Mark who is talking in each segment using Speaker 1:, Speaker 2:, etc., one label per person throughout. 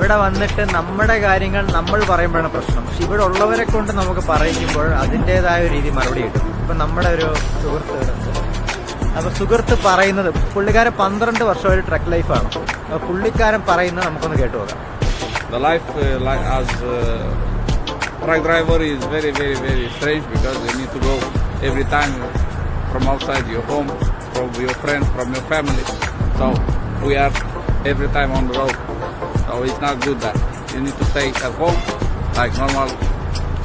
Speaker 1: ഇവിടെ വന്നിട്ട് നമ്മുടെ കാര്യങ്ങൾ നമ്മൾ പറയുമ്പോഴാണ് പ്രശ്നം. പക്ഷെ ഇവിടെ ഉള്ളവരെ കൊണ്ട് നമുക്ക് പറയിക്കുമ്പോൾ അതിൻ്റെതായ ഒരു രീതി മറുപടി കിട്ടും. ഇപ്പം നമ്മുടെ ഒരു സുഹൃത്ത്, അപ്പൊ സുഹൃത്ത് പറയുന്നത്, പുള്ളിക്കാരൻ 12 വർഷം ഒരു ട്രക്ക് ലൈഫാണ്. അപ്പൊ പുള്ളിക്കാരൻ പറയുന്നത് നമുക്കൊന്ന് കേട്ടു നോക്കാം.
Speaker 2: The life as truck driver is very, very, very strange because you need to go every time from outside your home, from your friends, from your family. So we are every time on the road. So it's not good that you need to stay at home like normal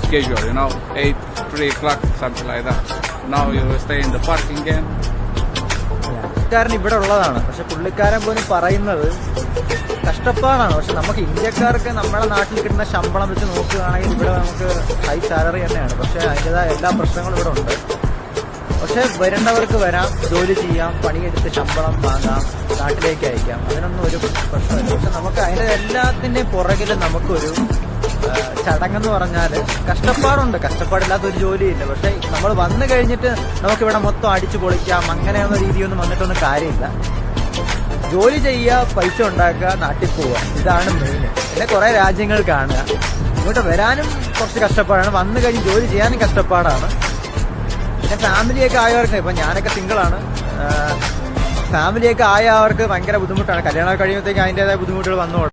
Speaker 2: schedule, 8, 3 o'clock, something like that. Now you will stay in the parking again.
Speaker 1: പുള്ളിക്കാരൻ ഇവിടെ ഉള്ളതാണ്, പക്ഷെ പുള്ളിക്കാരൻ പോലും പറയുന്നത് കഷ്ടപ്പാടാണ്. പക്ഷെ നമുക്ക് ഇന്ത്യക്കാർക്ക് നമ്മുടെ നാട്ടിൽ കിട്ടുന്ന ശമ്പളം വെച്ച് നോക്കുകയാണെങ്കിൽ ഇവിടെ നമുക്ക് ഹൈ സാലറി തന്നെയാണ്. പക്ഷെ അതിൻ്റെതായ എല്ലാ പ്രശ്നങ്ങളും ഇവിടെ ഉണ്ട്. പക്ഷെ വരേണ്ടവർക്ക് വരാം, ജോലി ചെയ്യാം, പണിയെടുത്ത് ശമ്പളം വാങ്ങാം, നാട്ടിലേക്ക് അയക്കാം, അതിനൊന്നും ഒരു പ്രശ്നമില്ല. പക്ഷെ നമുക്ക് അതിൻ്റെ എല്ലാത്തിൻ്റെയും പുറകിൽ നമുക്കൊരു ചടങ്ങെന്ന് പറഞ്ഞാൽ കഷ്ടപ്പാടുണ്ട്. കഷ്ടപ്പാടില്ലാത്ത ഒരു ജോലിയില്ല. പക്ഷെ നമ്മൾ വന്നു കഴിഞ്ഞിട്ട് നമുക്കിവിടെ മൊത്തം അടിച്ചു പൊളിക്കാം, അങ്ങനെയൊന്നും രീതിയൊന്നും വന്നിട്ടൊന്നും കാര്യമില്ല. ജോലി ചെയ്യുക, പൈസ ഉണ്ടാക്കുക, നാട്ടിൽ പോവുക, ഇതാണ് മെയിൻ. പിന്നെ കുറേ രാജ്യങ്ങൾ കാണുക. ഇങ്ങോട്ട് വരാനും കുറച്ച് കഷ്ടപ്പാടാണ്, വന്നു കഴിഞ്ഞ് ജോലി ചെയ്യാനും കഷ്ടപ്പാടാണ്. പിന്നെ ഫാമിലിയൊക്കെ ആയവർക്ക്, ഇപ്പം ഞാനൊക്കെ സിംഗിളാണ്, ഫാമിലിയൊക്കെ ആയവർക്ക് ഭയങ്കര ബുദ്ധിമുട്ടാണ്. കല്യാണം കഴിയുമ്പോഴത്തേക്ക് അതിൻ്റെതായ ബുദ്ധിമുട്ടുകൾ വന്നു.